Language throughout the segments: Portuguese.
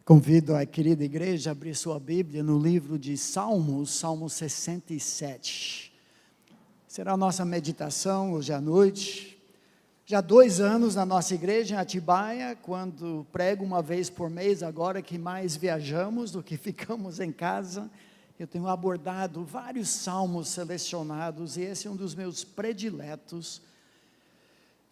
Convido a querida igreja a abrir sua Bíblia no livro de Salmos, Salmo 67. Será a nossa meditação hoje à noite. Já há 2 anos na nossa igreja em Atibaia, quando prego uma vez por mês, agora que mais viajamos do que ficamos em casa, eu tenho abordado vários salmos selecionados, e esse é um dos meus prediletos,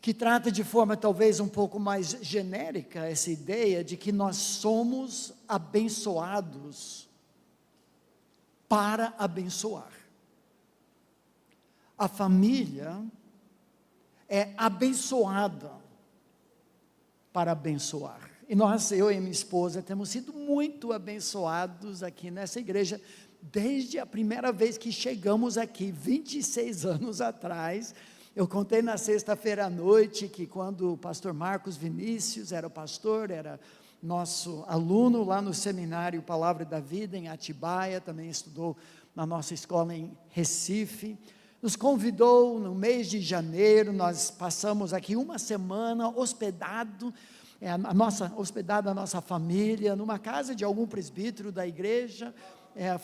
que trata de forma talvez um pouco mais genérica essa ideia de que nós somos abençoados para abençoar. A família é abençoada para abençoar. E nós, eu e minha esposa, temos sido muito abençoados aqui nessa igreja, desde a primeira vez que chegamos aqui, 26 anos atrás. Eu contei na sexta-feira à noite que quando o pastor Marcos Vinícius era o pastor, era nosso aluno lá no seminário Palavra da Vida em Atibaia, também estudou na nossa escola em Recife, nos convidou no mês de janeiro. Nós passamos aqui uma semana hospedada a nossa família, numa casa de algum presbítero da igreja.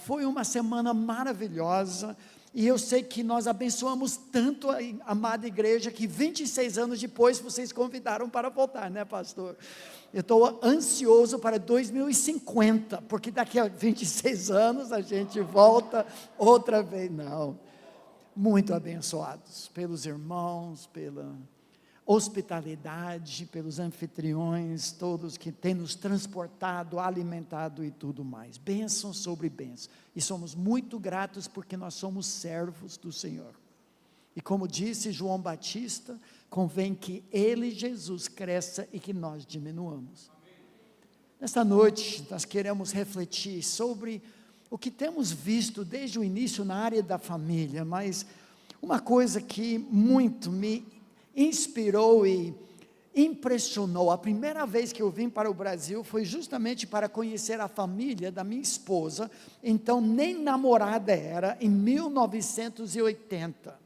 Foi uma semana maravilhosa. E eu sei que nós abençoamos tanto a amada igreja, que 26 anos depois vocês convidaram para voltar, né, pastor? Eu estou ansioso para 2050, porque daqui a 26 anos a gente volta outra vez. Não, muito abençoados pelos irmãos, pela hospitalidade, pelos anfitriões, todos que têm nos transportado, alimentado e tudo mais. Bênção sobre bênção. E somos muito gratos porque nós somos servos do Senhor. E como disse João Batista, convém que Ele, Jesus, cresça e que nós diminuamos. Nesta noite, nós queremos refletir sobre o que temos visto desde o início na área da família, mas uma coisa que muito me inspirou e impressionou. A primeira vez que eu vim para o Brasil foi justamente para conhecer a família da minha esposa, então nem namorada era, em 1980.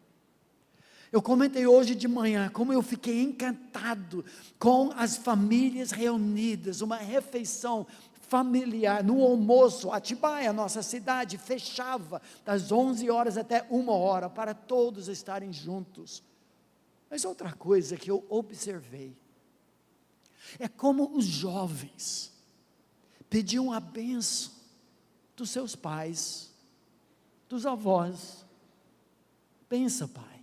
Eu comentei hoje de manhã como eu fiquei encantado com as famílias reunidas, uma refeição familiar, no almoço. Atibaia, nossa cidade, fechava das 11 horas até 1 hora, para todos estarem juntos. Mas outra coisa que eu observei, é como os jovens pediam a bênção dos seus pais, dos avós. Pensa, pai,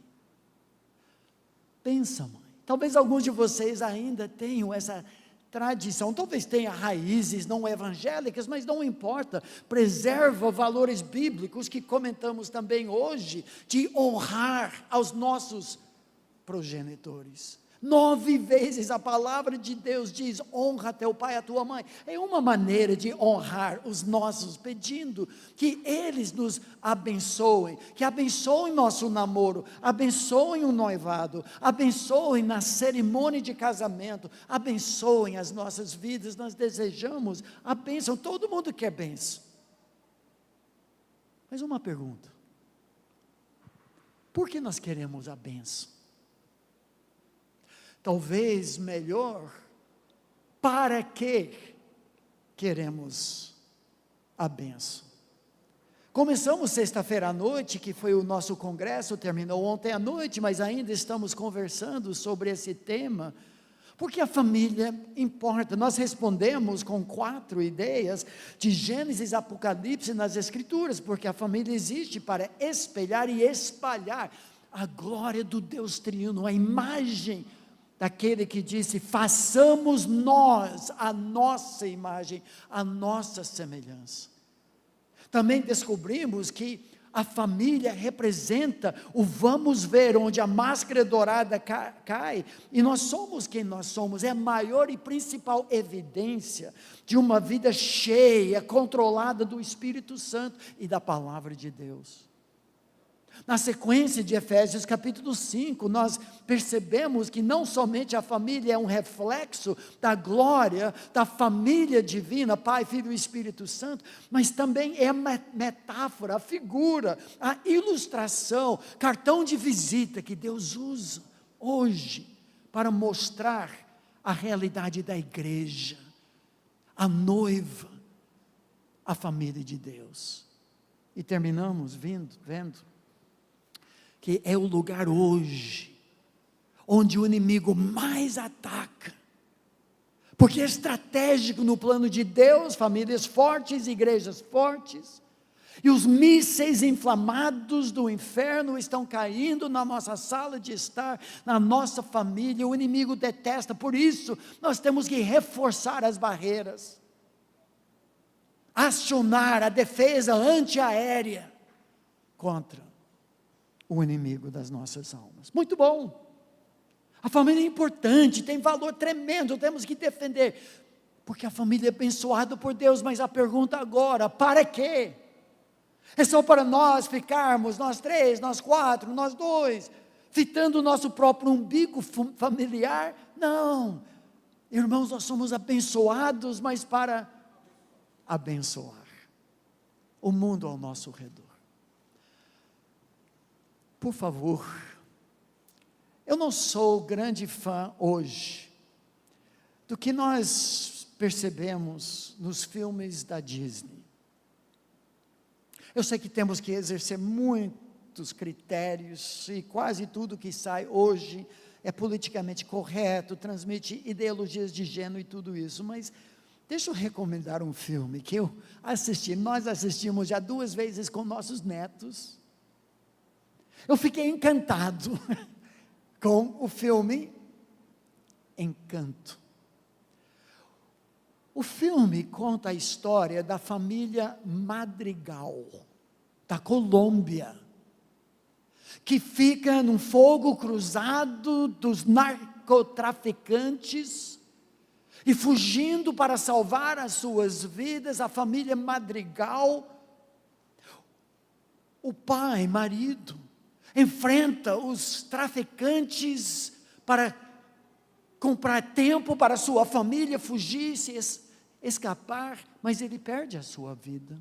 pensa, mãe. Talvez alguns de vocês ainda tenham essa tradição, talvez tenha raízes não evangélicas, mas não importa, preserva valores bíblicos que comentamos também hoje, de honrar aos nossos progenitores. 9 vezes a palavra de Deus diz: honra teu pai e a tua mãe. É uma maneira de honrar os nossos, pedindo que eles nos abençoem, que abençoem nosso namoro, abençoem o noivado, abençoem na cerimônia de casamento, abençoem as nossas vidas. Nós desejamos a bênção, todo mundo quer bênção. Mas uma pergunta: por que nós queremos a bênção? Talvez melhor, para que queremos a bênção? Começamos sexta-feira à noite, que foi o nosso congresso, terminou ontem à noite, mas ainda estamos conversando sobre esse tema, porque a família importa. Nós respondemos com 4 ideias de Gênesis, Apocalipse nas Escrituras, porque a família existe para espelhar e espalhar a glória do Deus triuno, a imagem daquele que disse: façamos nós a nossa imagem, a nossa semelhança. Também descobrimos que a família representa o vamos ver, onde a máscara dourada cai, e nós somos quem nós somos. É a maior e principal evidência de uma vida cheia, controlada do Espírito Santo e da palavra de Deus. Na sequência de Efésios capítulo 5, nós percebemos que não somente a família é um reflexo da glória da família divina, Pai, Filho e Espírito Santo, mas também é a metáfora, a figura, a ilustração, cartão de visita que Deus usa hoje para mostrar a realidade da igreja. a noiva, a família de Deus. E terminamos vendo que é o lugar hoje, onde o inimigo mais ataca, porque é estratégico no plano de Deus, famílias fortes, igrejas fortes, e os mísseis inflamados do inferno estão caindo na nossa sala de estar, na nossa família. O inimigo detesta, por isso nós temos que reforçar as barreiras, acionar a defesa antiaérea contra o inimigo das nossas almas. Muito bom. A família é importante, tem valor tremendo, temos que defender, porque a família é abençoada por Deus. Mas a pergunta agora, para quê? É só para nós ficarmos, nós 3, nós 4, nós 2, fitando o nosso próprio umbigo familiar? Não, irmãos, nós somos abençoados, mas para abençoar o mundo ao nosso redor. Por favor, eu não sou grande fã hoje do que nós percebemos nos filmes da Disney. Eu sei que temos que exercer muitos critérios, e quase tudo que sai hoje é politicamente correto, transmite ideologias de gênero e tudo isso, mas deixa eu recomendar um filme que eu assisti, nós assistimos já 2 vezes com nossos netos. Eu fiquei encantado com o filme Encanto. O filme conta a história da família Madrigal, da Colômbia, que fica num fogo cruzado dos narcotraficantes, e fugindo para salvar as suas vidas. A família Madrigal, o pai, marido, enfrenta os traficantes para comprar tempo para sua família fugir, escapar, mas ele perde a sua vida.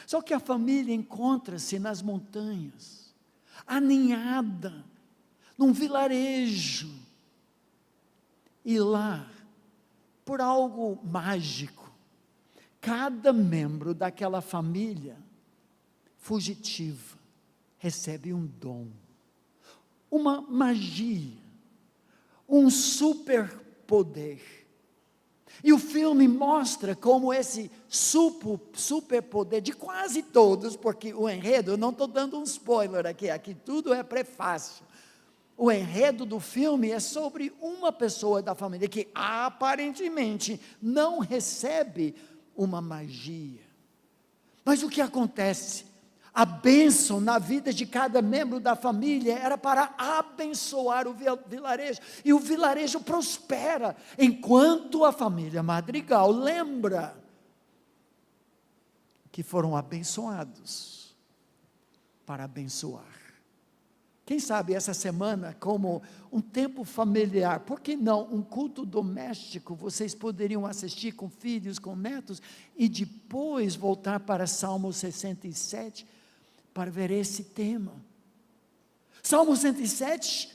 Só que a família encontra-se nas montanhas, aninhada, num vilarejo, e lá, por algo mágico, cada membro daquela família fugitiva recebe um dom, uma magia, um superpoder. E o filme mostra como esse superpoder de quase todos, porque o enredo, eu não estou dando um spoiler aqui tudo é prefácio. O enredo do filme é sobre uma pessoa da família que aparentemente não recebe uma magia. Mas o que acontece? A bênção na vida de cada membro da família era para abençoar o vilarejo, e o vilarejo prospera, enquanto a família Madrigal lembra que foram abençoados para abençoar. Quem sabe essa semana, como um tempo familiar, por que não um culto doméstico, vocês poderiam assistir com filhos, com netos, e depois voltar para Salmo 67, para ver esse tema. Salmo 107,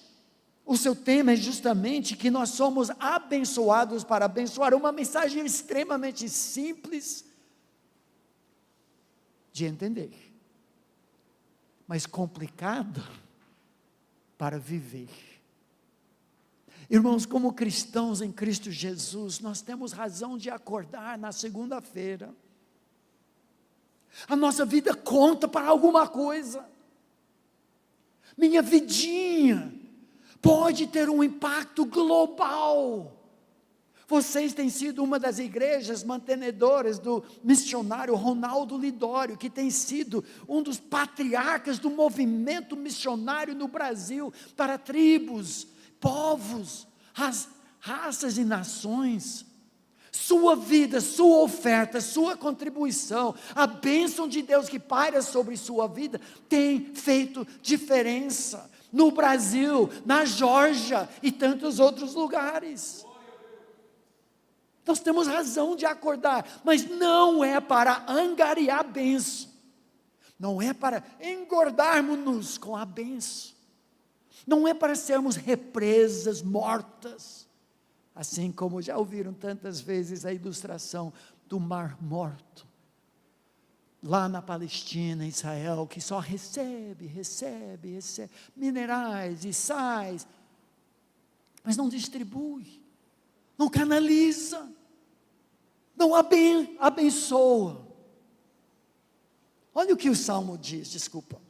o seu tema é justamente que nós somos abençoados para abençoar, uma mensagem extremamente simples de entender, mas complicada para viver. Irmãos, como cristãos em Cristo Jesus, nós temos razão de acordar na segunda-feira. A nossa vida conta para alguma coisa. Minha vidinha pode ter um impacto global. Vocês têm sido uma das igrejas mantenedoras do missionário Ronaldo Lidório, que tem sido um dos patriarcas do movimento missionário no Brasil, para tribos, povos, raças e nações. Sua vida, sua oferta, sua contribuição, a bênção de Deus que paira sobre sua vida, tem feito diferença no Brasil, na Geórgia e tantos outros lugares. Nós temos razão de acordar, mas não é para angariar bênção, não é para engordarmos-nos com a bênção, não é para sermos represas mortas, Assim como já ouviram tantas vezes a ilustração do Mar Morto, lá na Palestina, Israel, que só recebe minerais e sais, mas não distribui, não canaliza, não abençoa. Olha o que o Salmo diz, desculpa.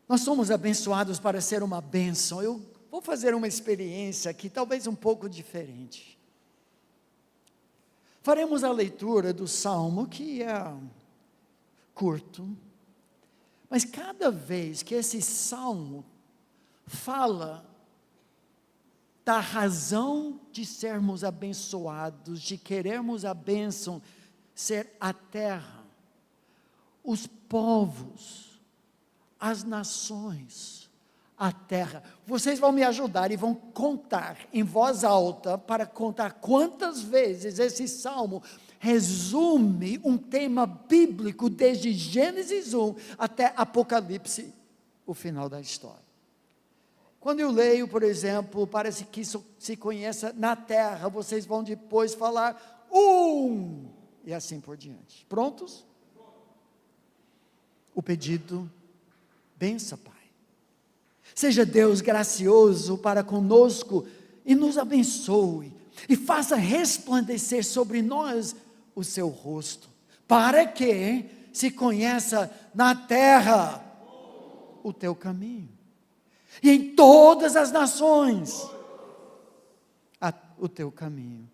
Nós somos abençoados para ser uma bênção. Eu vou fazer uma experiência aqui, talvez um pouco diferente. Faremos a leitura do Salmo, que é curto, mas cada vez que esse Salmo fala da razão de sermos abençoados, de querermos a bênção, ser a terra, os povos, as nações, a terra. Vocês vão me ajudar e vão contar em voz alta, para contar quantas vezes esse salmo resume um tema bíblico, desde Gênesis 1 até Apocalipse, o final da história. Quando eu leio, por exemplo, parece que isso se conheça na terra, vocês vão depois falar, e assim por diante. Prontos? O pedido, bença, Pai. Seja Deus gracioso para conosco e nos abençoe, e faça resplandecer sobre nós o seu rosto, para que se conheça na terra o teu caminho, e em todas as nações o teu caminho,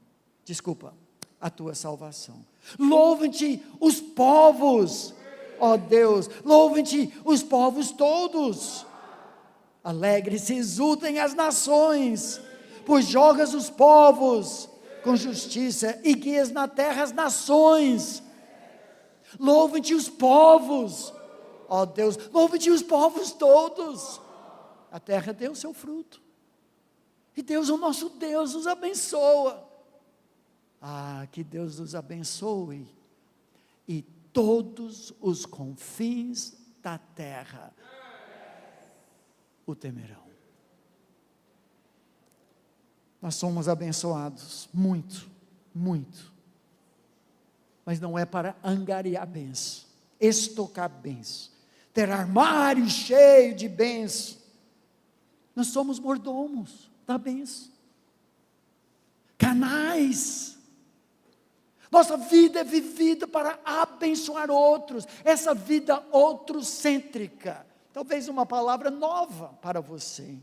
a tua salvação. Louvem-te os povos, ó Deus, louvem-te os povos todos, alegre-se, exultem as nações, pois jogas os povos com justiça e guias na terra as nações. Louvem-te os povos, ó Deus, louvem-te os povos todos. A terra deu o seu fruto, e Deus, o nosso Deus, nos abençoa. Que Deus nos abençoe, e todos os confins da terra o temerão. Nós somos abençoados, muito, muito, mas não é para angariar bênção, estocar bênção, ter armário cheio de bênção. Nós somos mordomos da bênção, canais. Nossa vida é vivida para abençoar outros, essa vida outrocêntrica, talvez uma palavra nova para você.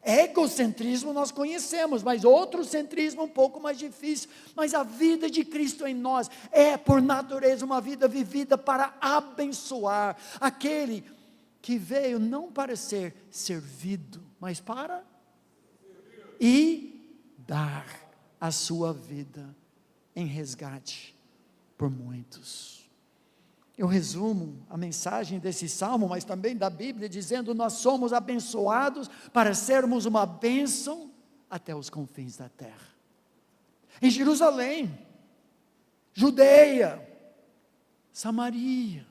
Egocentrismo nós conhecemos, mas outrocentrismo é um pouco mais difícil. Mas a vida de Cristo em nós é, por natureza, uma vida vivida para abençoar aquele que veio não para ser servido, mas para dar a sua vida em resgate por muitos. Eu resumo a mensagem desse salmo, mas também da Bíblia, dizendo: nós somos abençoados para sermos uma bênção até os confins da terra. Em Jerusalém, Judeia, Samaria,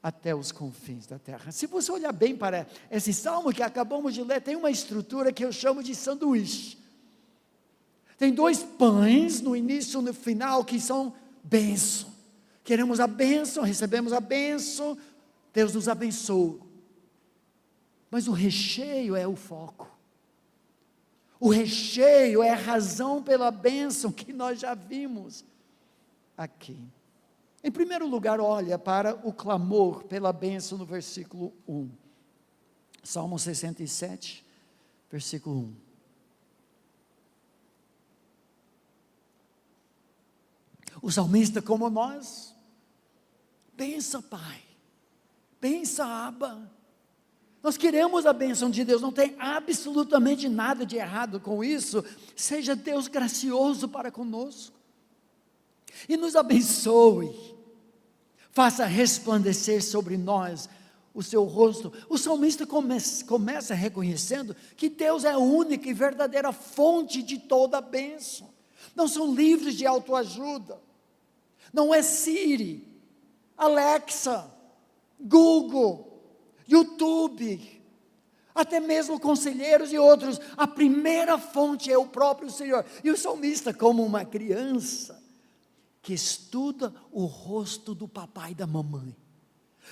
até os confins da terra. Se você olhar bem para esse salmo que acabamos de ler, tem uma estrutura que eu chamo de sanduíche. Tem 2 pães, no início e no final, que são bênção. Queremos a bênção, recebemos a bênção, Deus nos abençoa. Mas o recheio é o foco. O recheio é a razão pela bênção que nós já vimos aqui. Em primeiro lugar, olha para o clamor pela bênção no versículo 1. Salmo 67, versículo 1. O salmista, como nós, bença, Pai, bença, Abba. Nós queremos a bênção de Deus, não tem absolutamente nada de errado com isso. Seja Deus gracioso para conosco e nos abençoe, faça resplandecer sobre nós o seu rosto. O salmista começa reconhecendo que Deus é a única e verdadeira fonte de toda a bênção. Não são livros de autoajuda, não é Siri, Alexa, Google, YouTube, até mesmo conselheiros e outros, a primeira fonte é o próprio Senhor. E o salmista, como uma criança, que estuda o rosto do papai e da mamãe,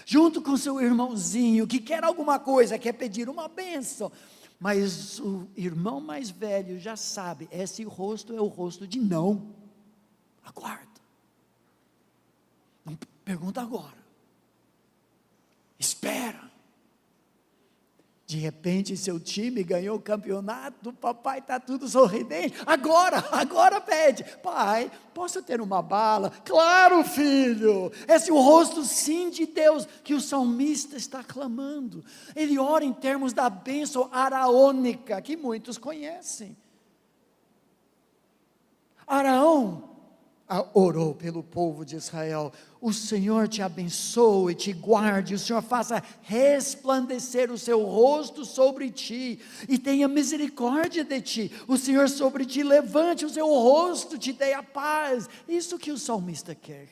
junto com seu irmãozinho, que quer alguma coisa, quer pedir uma bênção, mas o irmão mais velho já sabe, esse rosto é o rosto de não, aguarda, não pergunta agora, espera. De repente seu time ganhou o campeonato, o papai está tudo sorridente, agora pede, pai, posso ter uma bala? Claro, filho, esse é o rosto sim de Deus, que o salmista está clamando. Ele ora em termos da bênção araônica, que muitos conhecem. Araão orou pelo povo de Israel: o Senhor te abençoe, te guarde, o Senhor faça resplandecer o seu rosto sobre ti, e tenha misericórdia de ti, o Senhor sobre ti levante o seu rosto, te dê a paz. Isso que o salmista quer.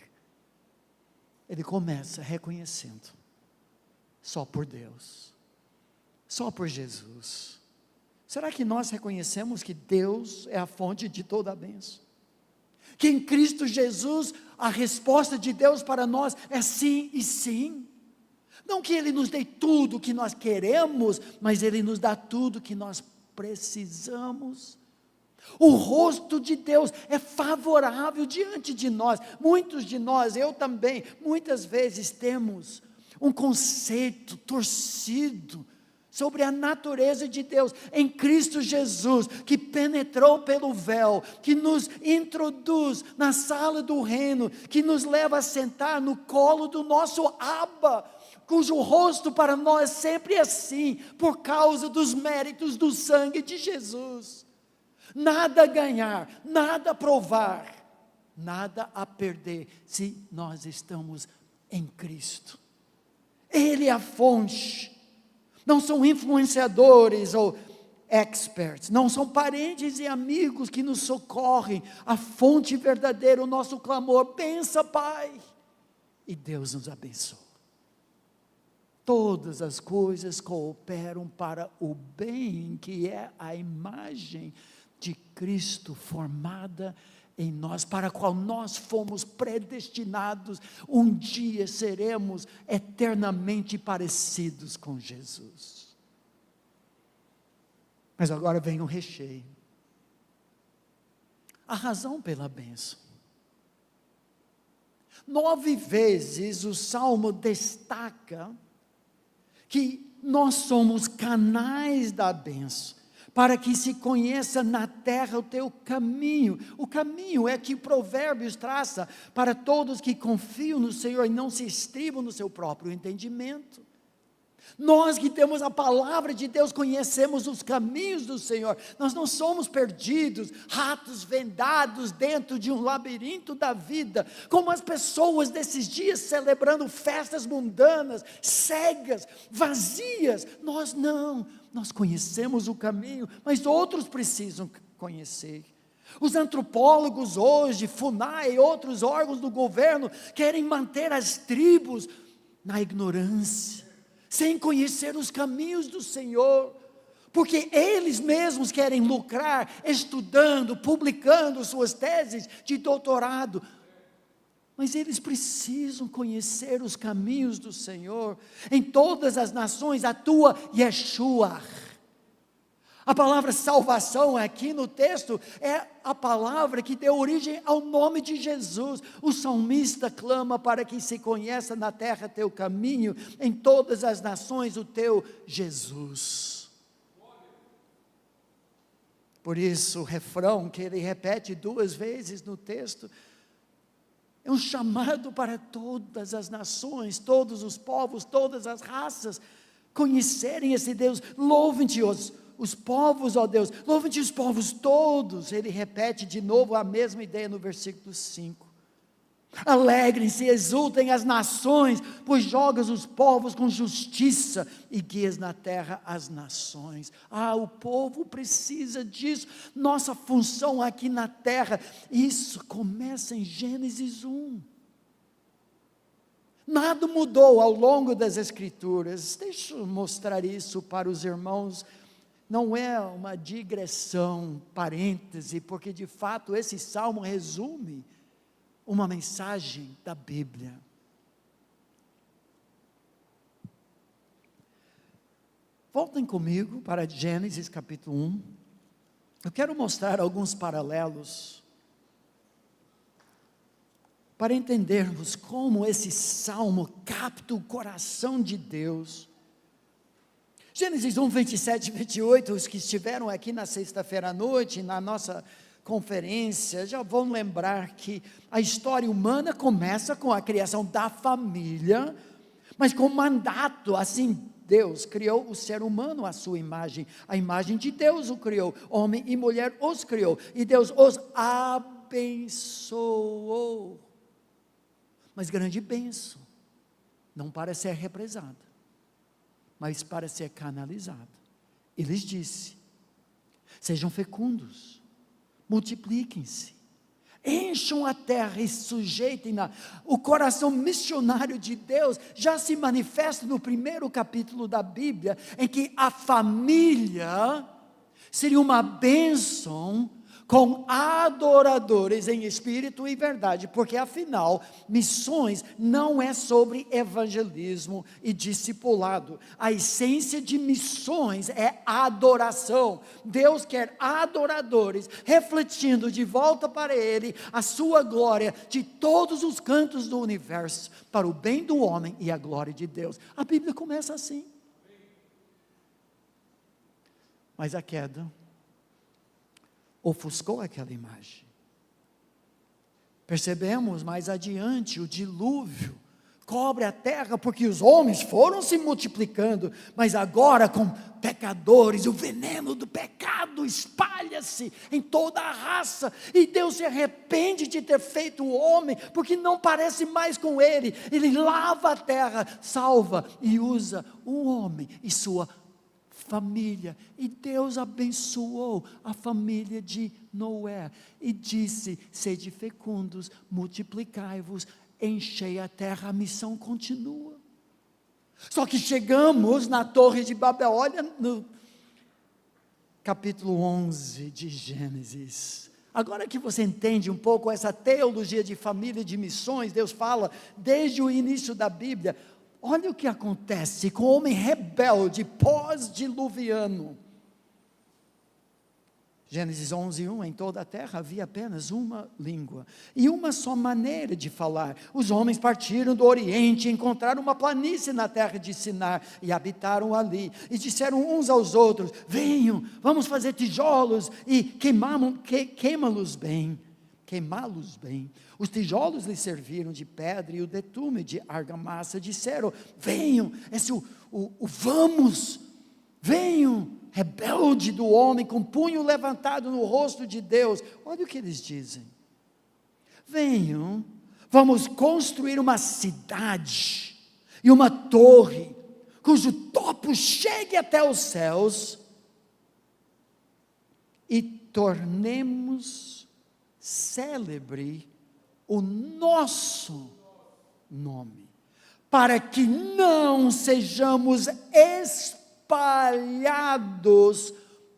Ele começa reconhecendo, só por Deus, só por Jesus. Será que nós reconhecemos que Deus é a fonte de toda a bênção? Que em Cristo Jesus, a resposta de Deus para nós é sim e sim. Não que Ele nos dê tudo o que nós queremos, mas Ele nos dá tudo que nós precisamos. O rosto de Deus é favorável diante de nós. Muitos de nós, eu também, muitas vezes temos um conceito torcido sobre a natureza de Deus, em Cristo Jesus, que penetrou pelo véu, que nos introduz na sala do reino, que nos leva a sentar no colo do nosso Abba, cujo rosto para nós sempre é assim, por causa dos méritos do sangue de Jesus. Nada a ganhar, nada a provar, nada a perder, se nós estamos em Cristo. Ele é a fonte. Não são influenciadores ou experts, não são parentes e amigos que nos socorrem, a fonte verdadeira, o nosso clamor, pensa, Pai, e Deus nos abençoa. Todas as coisas cooperam para o bem, que é a imagem de Cristo formada em nós, para a qual nós fomos predestinados. Um dia seremos eternamente parecidos com Jesus. Mas agora vem o recheio. A razão pela bênção. 9 vezes o Salmo destaca que nós somos canais da bênção, para que se conheça na terra o teu caminho. O caminho é que Provérbios traça para todos que confiam no Senhor e não se estribam no seu próprio entendimento. Nós que temos a palavra de Deus, conhecemos os caminhos do Senhor. Nós não somos perdidos, ratos vendados dentro de um labirinto da vida, como as pessoas desses dias celebrando festas mundanas, cegas, vazias. Nós não, nós conhecemos o caminho, mas outros precisam conhecer. Os antropólogos hoje, FUNAI e outros órgãos do governo, querem manter as tribos na ignorância, sem conhecer os caminhos do Senhor, porque eles mesmos querem lucrar, estudando, publicando suas teses de doutorado, mas eles precisam conhecer os caminhos do Senhor. Em todas as nações atua Yeshua. A palavra salvação aqui no texto é a palavra que deu origem ao nome de Jesus. O salmista clama para que se conheça na terra teu caminho, em todas as nações o teu Jesus. Por isso o refrão que ele repete 2 vezes no texto, é um chamado para todas as nações, todos os povos, todas as raças, conhecerem esse Deus. Louvem-te os povos, ó Deus, louvem-te os povos todos. Ele repete de novo a mesma ideia no versículo 5. Alegrem-se, exultem as nações, pois jogas os povos com justiça e guias na terra as nações. O povo precisa disso. Nossa função aqui na terra, isso começa em Gênesis 1. Nada mudou ao longo das Escrituras. Deixa eu mostrar isso para os irmãos. Não é uma digressão, parêntese, porque de fato esse salmo resume uma mensagem da Bíblia. Voltem comigo para Gênesis capítulo 1. Eu quero mostrar alguns paralelos para entendermos como esse salmo capta o coração de Deus. Gênesis 1, 27 e 28, os que estiveram aqui na sexta-feira à noite, na nossa conferência, já vão lembrar que a história humana começa com a criação da família, mas com mandato. Assim, Deus criou o ser humano à sua imagem, a imagem de Deus o criou, homem e mulher os criou, e Deus os abençoou. Mas grande bênção, não para ser represada, mas para ser canalizada. Ele lhes disse: sejam fecundos, multipliquem-se, encham a terra e sujeitem-na. O coração missionário de Deus já se manifesta no primeiro capítulo da Bíblia, em que a família seria uma bênção com adoradores em espírito e verdade, porque afinal, missões não é sobre evangelismo e discipulado. A essência de missões é adoração. Deus quer adoradores refletindo de volta para Ele a sua glória de todos os cantos do universo, para o bem do homem e a glória de Deus. A Bíblia começa assim. Mas a queda ofuscou aquela imagem. Percebemos mais adiante o dilúvio cobre a terra, porque os homens foram se multiplicando, mas agora com pecadores, o veneno do pecado espalha-se em toda a raça, e Deus se arrepende de ter feito o homem, porque não parece mais com ele. Ele lava a terra, salva e usa o homem e sua família, e Deus abençoou a família de Noé, e disse: sede fecundos, multiplicai-vos, enchei a terra. A missão continua. Só que chegamos na Torre de Babel. Olha no capítulo 11 de Gênesis. Agora que você entende um pouco essa teologia de família e de missões, Deus fala desde o início da Bíblia. Olha o que acontece com o homem rebelde pós-diluviano. Gênesis 11:1, em toda a terra havia apenas uma língua, e uma só maneira de falar. Os homens partiram do Oriente, encontraram uma planície na terra de Sinar, e habitaram ali, e disseram uns aos outros: venham, vamos fazer tijolos, e queimá-los bem. Os tijolos lhes serviram de pedra, e o betume de argamassa. Disseram: venham, esse vamos, venham, rebelde do homem, com punho levantado no rosto de Deus. Olha o que eles dizem: venham, vamos construir uma cidade, e uma torre, cujo topo chegue até os céus, e tornemos célebre o nosso nome, para que não sejamos espalhados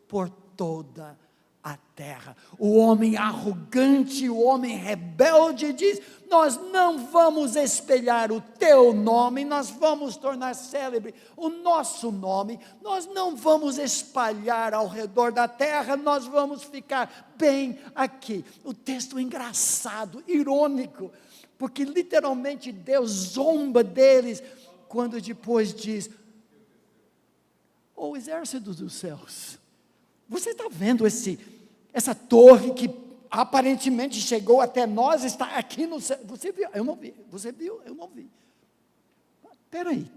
por toda a terra. O homem arrogante, o homem rebelde diz: nós não vamos espelhar o teu nome, nós vamos tornar célebre o nosso nome, nós não vamos espalhar ao redor da terra, nós vamos ficar bem aqui. O texto é engraçado, irônico, porque literalmente Deus zomba deles, quando depois diz: o exército dos céus, você está vendo essa torre que aparentemente chegou até nós, está aqui no céu? Você viu? Eu não vi. Você viu? Eu não vi. Espera aí,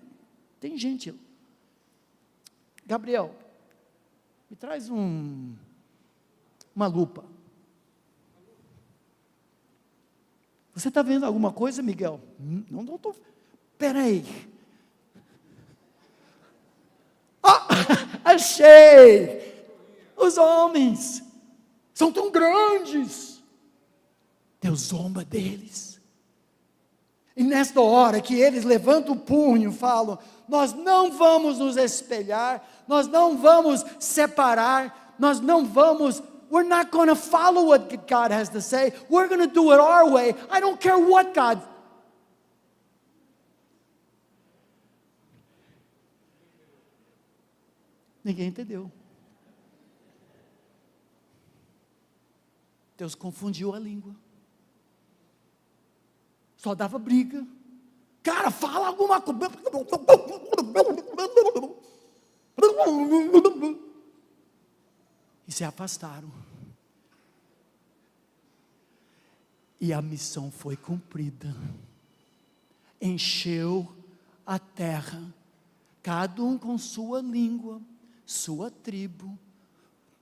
tem gente. Gabriel, me traz uma lupa. Você está vendo alguma coisa, Miguel? Não estou. Espera aí. Achei! Os homens são tão grandes. Deus zomba deles. E nesta hora que eles levantam o punho, falam: nós não vamos nos espelhar, nós não vamos separar, nós não vamos, we're not going to follow what God has to say, we're going to do it our way, I don't care what God. Ninguém entendeu. Deus confundiu a língua. Só dava briga. Cara, fala alguma coisa. E se afastaram. E a missão foi cumprida. Encheu a terra, cada um com sua língua, sua tribo.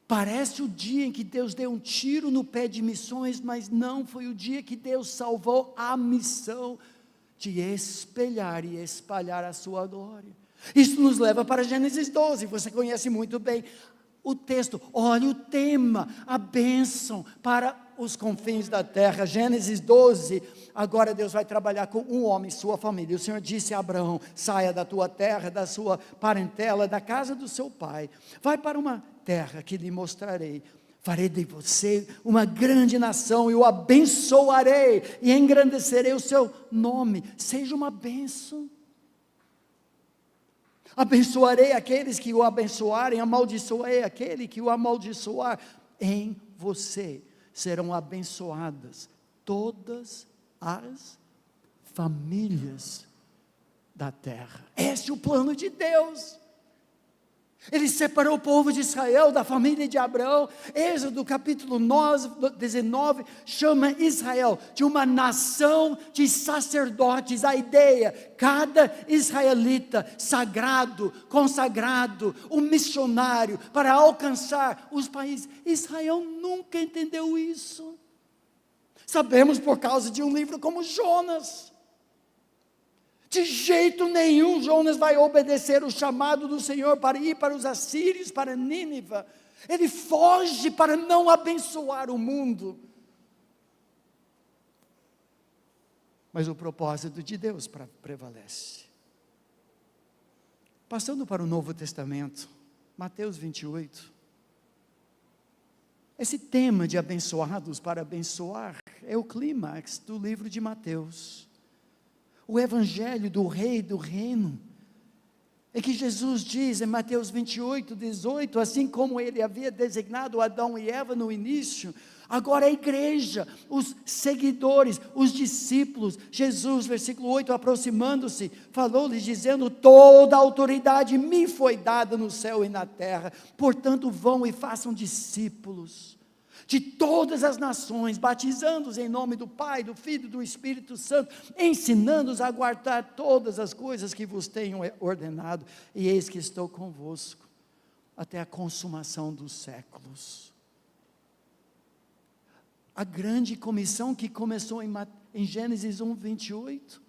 Parece o dia em que Deus deu um tiro no pé de missões, mas não foi o dia que Deus salvou a missão de espelhar e espalhar a sua glória. Isso nos leva para Gênesis 12, você conhece muito bem o texto. Olha o tema, a bênção para os confins da terra. Gênesis 12, agora Deus vai trabalhar com um homem, sua família. O Senhor disse a Abraão: saia da tua terra, da sua parentela, da casa do seu pai, vai para uma terra que lhe mostrarei. Farei de você uma grande nação, e o abençoarei, e engrandecerei o seu nome. Seja uma bênção. Abençoarei aqueles que o abençoarem, amaldiçoarei aquele que o amaldiçoar. Em você serão abençoadas todas as famílias da terra. Esse é o plano de Deus. Ele separou o povo de Israel da família de Abraão. Êxodo capítulo 19 chama Israel de uma nação de sacerdotes. A ideia, cada israelita sagrado, consagrado, um missionário para alcançar os países. Israel nunca entendeu isso. Sabemos por causa de um livro como Jonas. De jeito nenhum Jonas vai obedecer o chamado do Senhor para ir para os assírios, para Nínive. Ele foge para não abençoar o mundo. Mas o propósito de Deus prevalece. Passando para o Novo Testamento, Mateus 28. Esse tema de abençoados para abençoar é o clímax do livro de Mateus. O evangelho do rei do reino, é que Jesus diz em Mateus 28, 18, assim como ele havia designado Adão e Eva no início, agora a igreja, os seguidores, os discípulos, Jesus, versículo 8, aproximando-se, falou-lhes dizendo: toda a autoridade me foi dada no céu e na terra, portanto vão e façam discípulos de todas as nações, batizando-os em nome do Pai, do Filho e do Espírito Santo, ensinando-os a guardar todas as coisas que vos tenho ordenado, e eis que estou convosco até a consumação dos séculos. A grande comissão que começou em Gênesis 1, 28,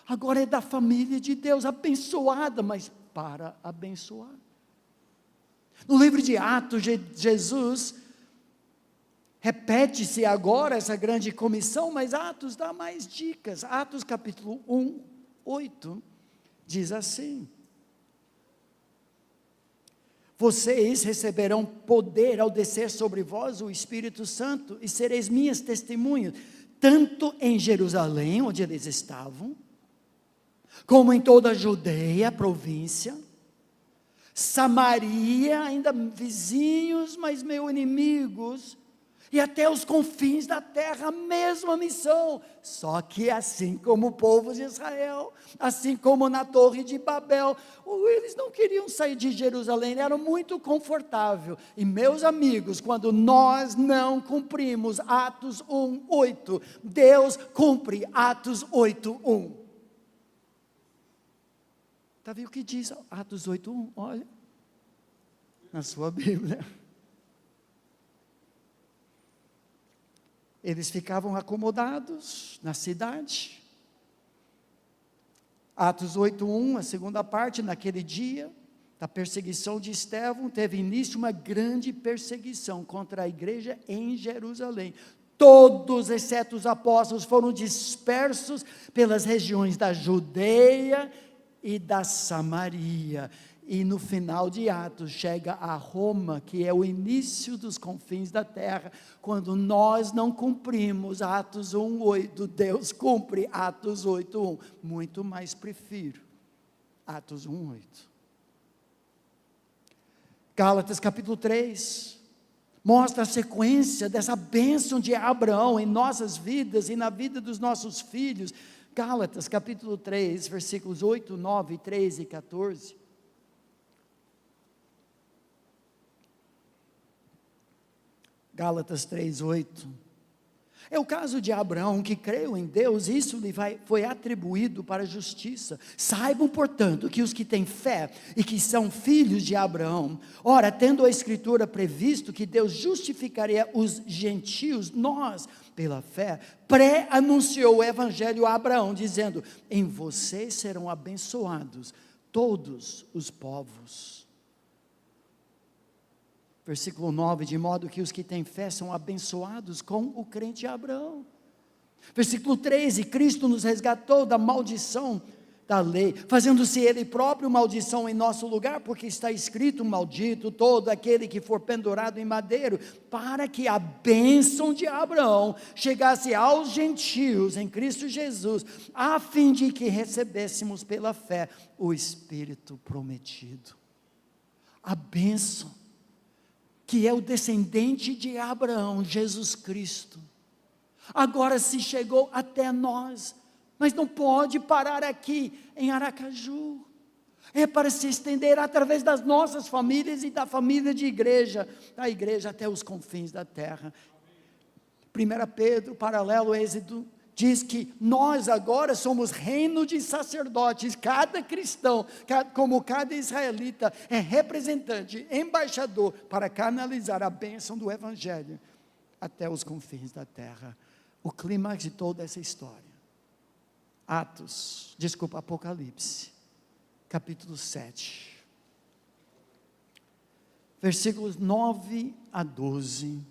agora é da família de Deus, abençoada, mas para abençoar. No livro de Atos, Jesus repete-se agora essa grande comissão, mas Atos dá mais dicas. Atos capítulo 1, 8, diz assim: vocês receberão poder ao descer sobre vós o Espírito Santo, e sereis minhas testemunhas, tanto em Jerusalém, onde eles estavam, como em toda a Judeia, província, Samaria, ainda vizinhos, mas meus inimigos, e até os confins da terra, a mesma missão, só que assim como o povo de Israel, assim como na torre de Babel, eles não queriam sair de Jerusalém, era muito confortável, e meus amigos, quando nós não cumprimos Atos 1, 8, Deus cumpre Atos 8, 1, está vendo o que diz Atos 8, 1, olha, na sua Bíblia. Eles ficavam acomodados na cidade. Atos 8:1, a segunda parte, naquele dia da perseguição de Estevão, teve início uma grande perseguição contra a igreja em Jerusalém. Todos, exceto os apóstolos, foram dispersos pelas regiões da Judeia e da Samaria. E no final de Atos chega a Roma, que é o início dos confins da terra. Quando nós não cumprimos Atos 1:8, Deus cumpre Atos 8:1. Muito mais prefiro Atos 1:8. Gálatas capítulo 3 mostra a sequência dessa bênção de Abraão em nossas vidas e na vida dos nossos filhos. Gálatas capítulo 3, versículos 8, 9, 13 e 14. Gálatas 3:8. É o caso de Abraão, que creu em Deus, isso lhe foi atribuído para a justiça. Saibam, portanto, que os que têm fé e que são filhos de Abraão, ora, tendo a Escritura previsto que Deus justificaria os gentios, nós, pela fé, pré-anunciou o Evangelho a Abraão, dizendo: em vocês serão abençoados todos os povos. Versículo 9, de modo que os que têm fé são abençoados com o crente Abraão. Versículo 13, Cristo nos resgatou da maldição da lei, fazendo-se Ele próprio maldição em nosso lugar, porque está escrito: maldito todo aquele que for pendurado em madeiro, para que a bênção de Abraão chegasse aos gentios em Cristo Jesus, a fim de que recebêssemos pela fé o Espírito prometido. A bênção, que é o descendente de Abraão, Jesus Cristo, agora se chegou até nós, mas não pode parar aqui em Aracaju, é para se estender através das nossas famílias e da família de igreja, da igreja até os confins da terra. 1 Pedro, paralelo ao Êxodo, diz que nós agora somos reino de sacerdotes. Cada cristão, como cada israelita, é representante, embaixador, para canalizar a bênção do Evangelho até os confins da terra. O clímax de toda essa história, Apocalipse, capítulo 7, versículos 9 a 12,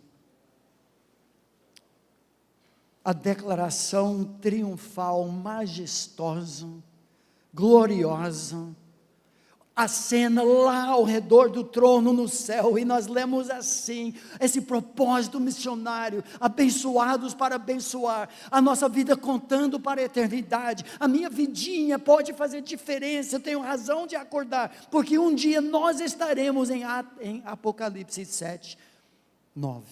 a declaração triunfal, majestosa, gloriosa, a cena lá ao redor do trono no céu, e nós lemos assim, esse propósito missionário: abençoados para abençoar, a nossa vida contando para a eternidade. A minha vidinha pode fazer diferença, eu tenho razão de acordar, porque um dia nós estaremos em Apocalipse 7, 9,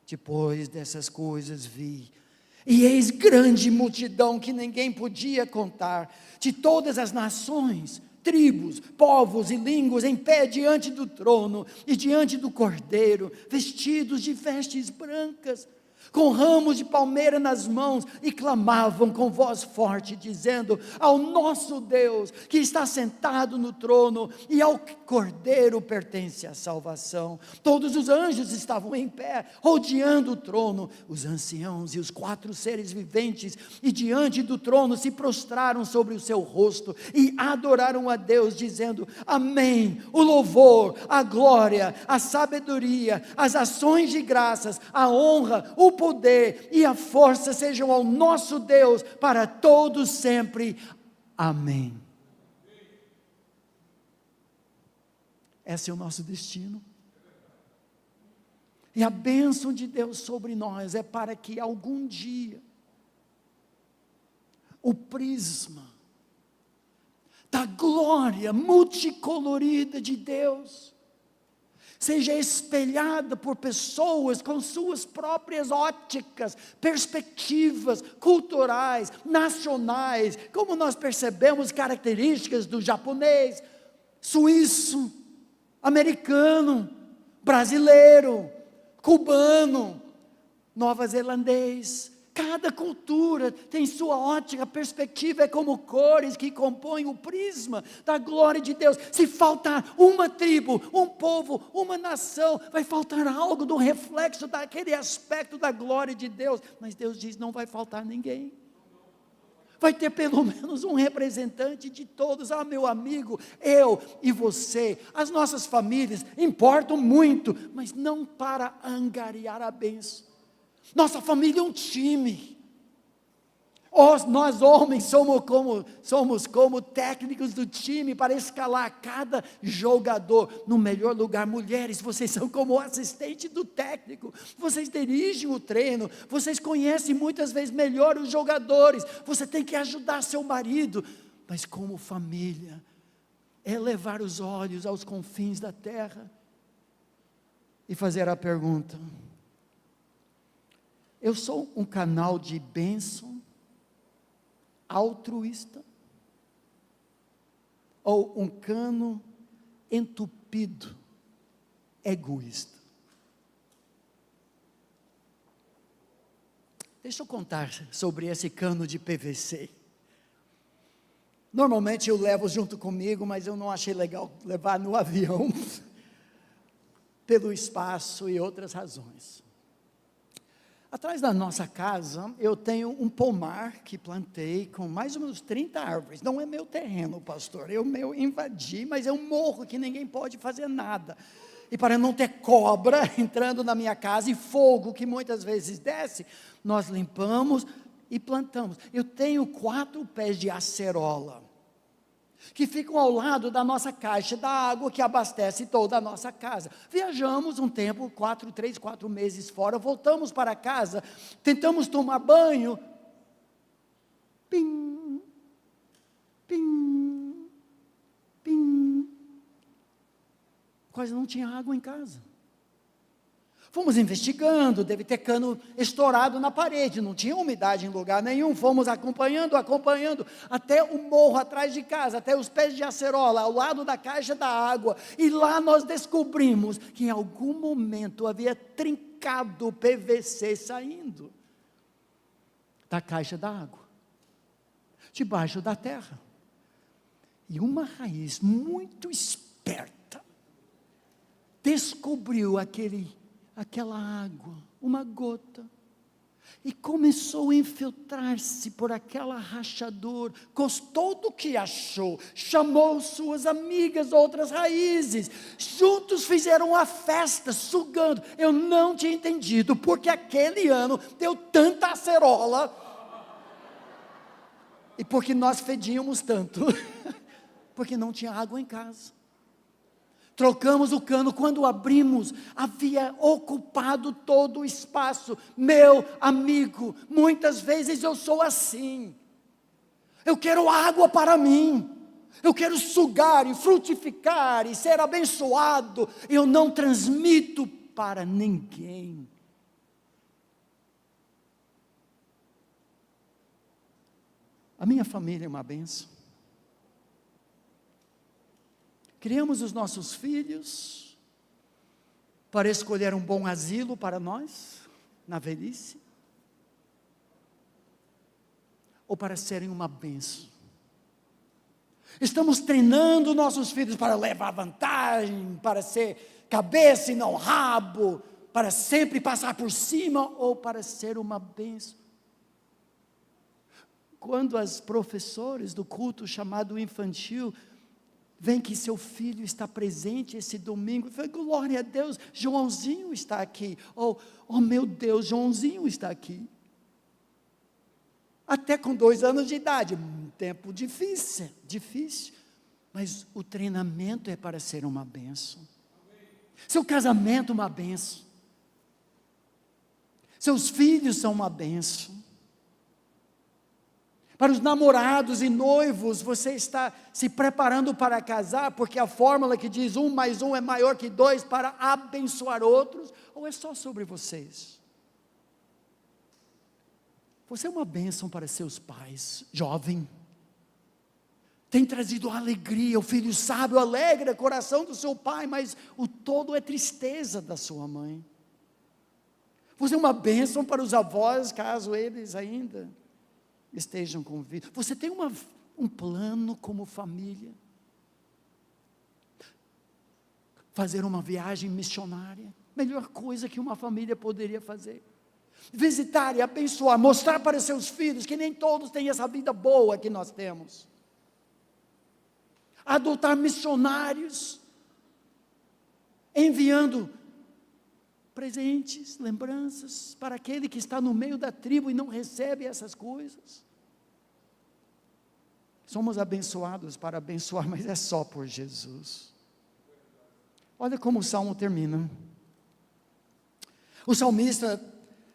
depois dessas coisas vi, e eis grande multidão que ninguém podia contar, de todas as nações, tribos, povos e línguas, em pé diante do trono e diante do Cordeiro, vestidos de vestes brancas, com ramos de palmeira nas mãos, e clamavam com voz forte, dizendo: ao nosso Deus, que está sentado no trono, e ao Cordeiro pertence a salvação. Todos os anjos estavam em pé, rodeando o trono, os anciãos e os 4 seres viventes, e diante do trono se prostraram sobre o seu rosto, e adoraram a Deus, dizendo: amém. O louvor, a glória, a sabedoria, as ações de graças, a honra, o poder e a força sejam ao nosso Deus para todos sempre. Amém. Esse é o nosso destino. E a bênção de Deus sobre nós é para que algum dia o prisma da glória multicolorida de Deus seja espelhada por pessoas com suas próprias óticas, perspectivas culturais, nacionais, como nós percebemos características do japonês, suíço, americano, brasileiro, cubano, nova-zelandês. Cada cultura tem sua ótica, perspectiva, é como cores que compõem o prisma da glória de Deus. Se faltar uma tribo, um povo, uma nação, vai faltar algo do reflexo daquele aspecto da glória de Deus. Mas Deus diz: não vai faltar ninguém. Vai ter pelo menos um representante de todos. Ah, meu amigo, eu e você, as nossas famílias importam muito, mas não para angariar a bênção. Nossa família é um time. Nós homens somos como técnicos do time para escalar cada jogador no melhor lugar. Mulheres, vocês são como assistente do técnico, vocês dirigem o treino, vocês conhecem muitas vezes melhor os jogadores, você tem que ajudar seu marido, mas como família, é levar os olhos aos confins da terra e fazer a pergunta: eu sou um canal de bênção altruísta, ou um cano entupido, egoísta? Deixa eu contar sobre esse cano de PVC. Normalmente eu levo junto comigo, mas eu não achei legal levar no avião, pelo espaço e outras razões. Atrás da nossa casa, eu tenho um pomar que plantei com mais ou menos 30 árvores. Não é meu terreno, pastor, eu invadi, mas é um morro que ninguém pode fazer nada. E para não ter cobra entrando na minha casa e fogo que muitas vezes desce, nós limpamos e plantamos. Eu tenho 4 pés de acerola, que ficam ao lado da nossa caixa da água que abastece toda a nossa casa. Viajamos um tempo, 3, 4 meses fora, voltamos para casa, tentamos tomar banho, pim, pim, pim, quase não tinha água em casa. Fomos investigando, deve ter cano estourado na parede, não tinha umidade em lugar nenhum. Fomos acompanhando, até o morro atrás de casa, até os pés de acerola, ao lado da caixa da água, e lá nós descobrimos que em algum momento havia trincado o PVC saindo da caixa da água, debaixo da terra, e uma raiz muito esperta descobriu aquela água, uma gota, e começou a infiltrar-se por aquela rachadura, gostou do que achou, chamou suas amigas, outras raízes, juntos fizeram uma festa, sugando. Eu não tinha entendido, porque aquele ano deu tanta acerola, e porque nós fedíamos tanto, porque não tinha água em casa. Trocamos o cano, quando abrimos, havia ocupado todo o espaço. Meu amigo, muitas vezes eu sou assim, eu quero água para mim, eu quero sugar e frutificar e ser abençoado, eu não transmito para ninguém. A minha família é uma bênção. Criamos os nossos filhos para escolher um bom asilo para nós, na velhice, ou para serem uma bênção. Estamos treinando nossos filhos para levar vantagem, para ser cabeça e não rabo, para sempre passar por cima, ou para ser uma bênção. Quando as professoras do culto chamado infantil vem que seu filho está presente esse domingo, fala, glória a Deus, Joãozinho está aqui, oh meu Deus, Joãozinho está aqui, até com 2 anos de idade, um tempo difícil, mas o treinamento é para ser uma bênção, seu casamento uma bênção, seus filhos são uma bênção. Para os namorados e noivos, você está se preparando para casar, porque a fórmula que diz 1 mais 1 é maior que 2 para abençoar outros, ou é só sobre vocês? Você é uma bênção para seus pais, jovem, tem trazido alegria, o filho sábio alegra o coração do seu pai, mas o todo é tristeza da sua mãe. Você é uma bênção para os avós, caso eles ainda estejam com vida. Você tem um plano como família? Fazer uma viagem missionária, melhor coisa que uma família poderia fazer. Visitar e abençoar, mostrar para seus filhos que nem todos têm essa vida boa que nós temos. Adotar missionários, enviando presentes, lembranças, para aquele que está no meio da tribo e não recebe essas coisas. Somos abençoados para abençoar, mas é só por Jesus. Olha como o Salmo termina. O salmista,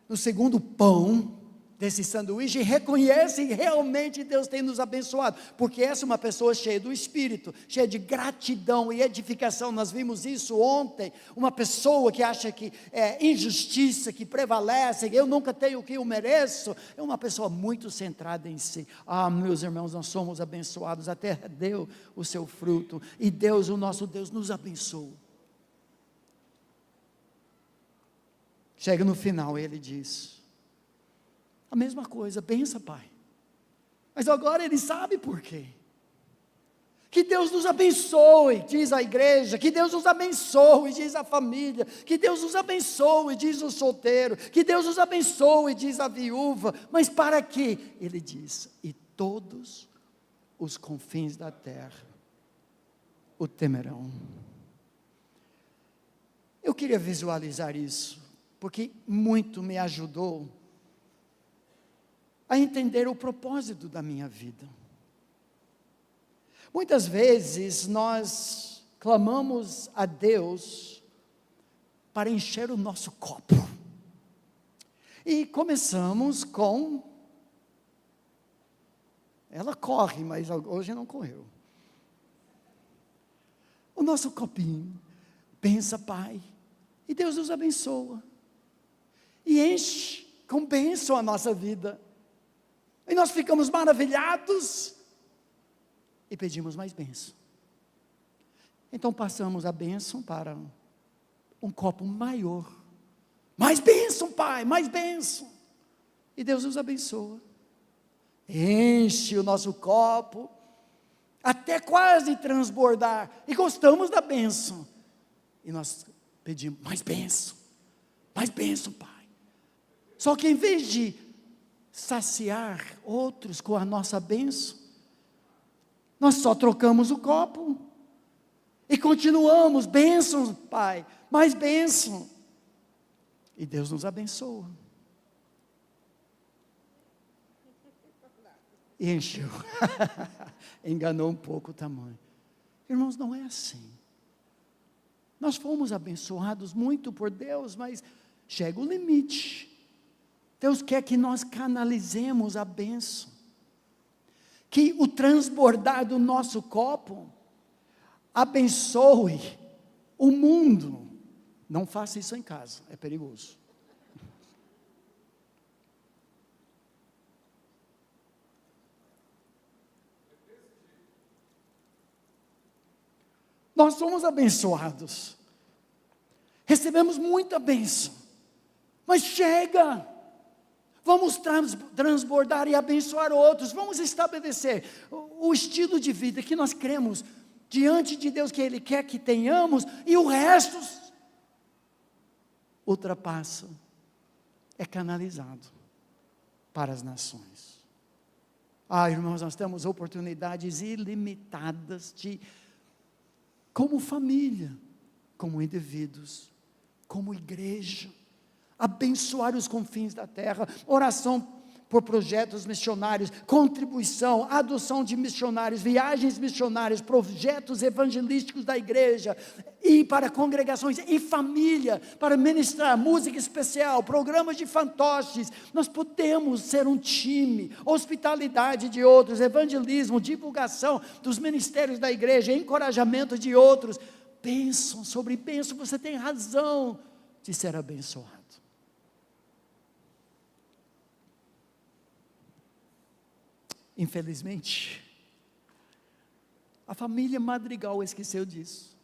no segundo pão desse sanduíche, reconhece que realmente Deus tem nos abençoado, porque essa é uma pessoa cheia do Espírito, cheia de gratidão e edificação. Nós vimos isso ontem. Uma pessoa que acha que é injustiça que prevalece, eu nunca tenho o que eu mereço, é uma pessoa muito centrada em si. Meus irmãos, nós somos abençoados, a terra deu o seu fruto, e Deus, o nosso Deus, nos abençoa. Chega no final, ele diz a mesma coisa: bença, Pai. Mas agora ele sabe por quê. Que Deus nos abençoe, diz a igreja. Que Deus nos abençoe, diz a família. Que Deus nos abençoe, diz o solteiro. Que Deus nos abençoe, diz a viúva. Mas para quê? Ele diz: e todos os confins da terra o temerão. Eu queria visualizar isso, porque muito me ajudou a entender o propósito da minha vida. Muitas vezes nós clamamos a Deus para encher o nosso copo, e começamos com, ela corre, mas hoje não correu, o nosso copinho. Bença, Pai, e Deus nos abençoa, e enche com bênção a nossa vida, e nós ficamos maravilhados, e pedimos mais bênção. Então passamos a bênção para um copo maior. Mais bênção, Pai, mais bênção. E Deus nos abençoa. Enche o nosso copo, até quase transbordar, e gostamos da bênção. E nós pedimos mais bênção, Pai. Só que em vez de saciar outros com a nossa bênção, nós só trocamos o copo, e continuamos: bênção, Pai, mais bênção, e Deus nos abençoa, e encheu, enganou um pouco o tamanho. Irmãos, não é assim. Nós fomos abençoados muito por Deus, mas chega o limite. Deus quer que nós canalizemos a bênção, que o transbordar do nosso copo abençoe o mundo. Não faça isso em casa, é perigoso. Nós somos abençoados, recebemos muita bênção, mas chega. Vamos transbordar e abençoar outros. Vamos estabelecer o estilo de vida que nós cremos diante de Deus, que Ele quer que tenhamos, e o resto ultrapassa, é canalizado para as nações. Irmãos, nós temos oportunidades ilimitadas de, como família, como indivíduos, como igreja, abençoar os confins da terra. Oração por projetos missionários, contribuição, adoção de missionários, viagens missionárias, projetos evangelísticos da igreja, e para congregações e família, para ministrar música especial, programas de fantoches. Nós podemos ser um time, hospitalidade de outros, evangelismo, divulgação dos ministérios da igreja, encorajamento de outros. Bênção sobre bênção. Você tem razão de ser abençoado. Infelizmente, a família Madrigal esqueceu disso.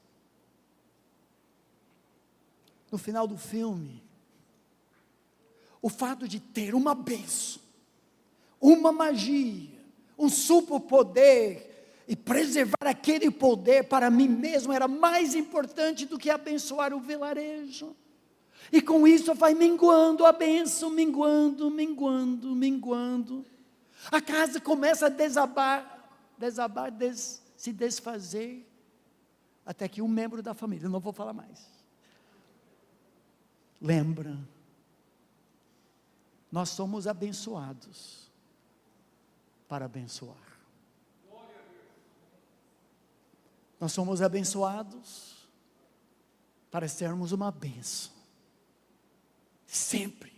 No final do filme, o fato de ter uma bênção, uma magia, um superpoder, e preservar aquele poder para mim mesmo, era mais importante do que abençoar o vilarejo. E com isso vai minguando a bênção, minguando. A casa começa a se desfazer, até que um membro da família, não vou falar mais, lembra, nós somos abençoados para abençoar. Nós somos abençoados para sermos uma bênção. Sempre.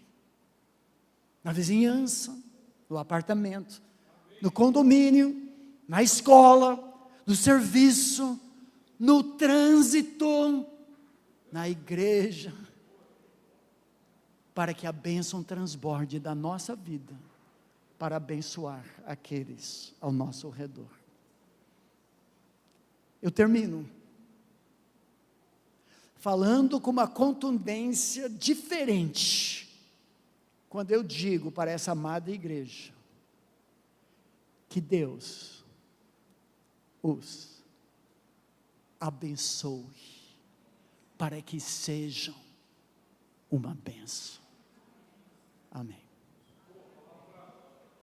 Na vizinhança, no apartamento, no condomínio, na escola, no serviço, no trânsito, na igreja, para que a bênção transborde da nossa vida, para abençoar aqueles ao nosso redor. Eu termino falando com uma contundência diferente, quando eu digo para essa amada igreja, que Deus os abençoe, para que sejam uma bênção. Amém.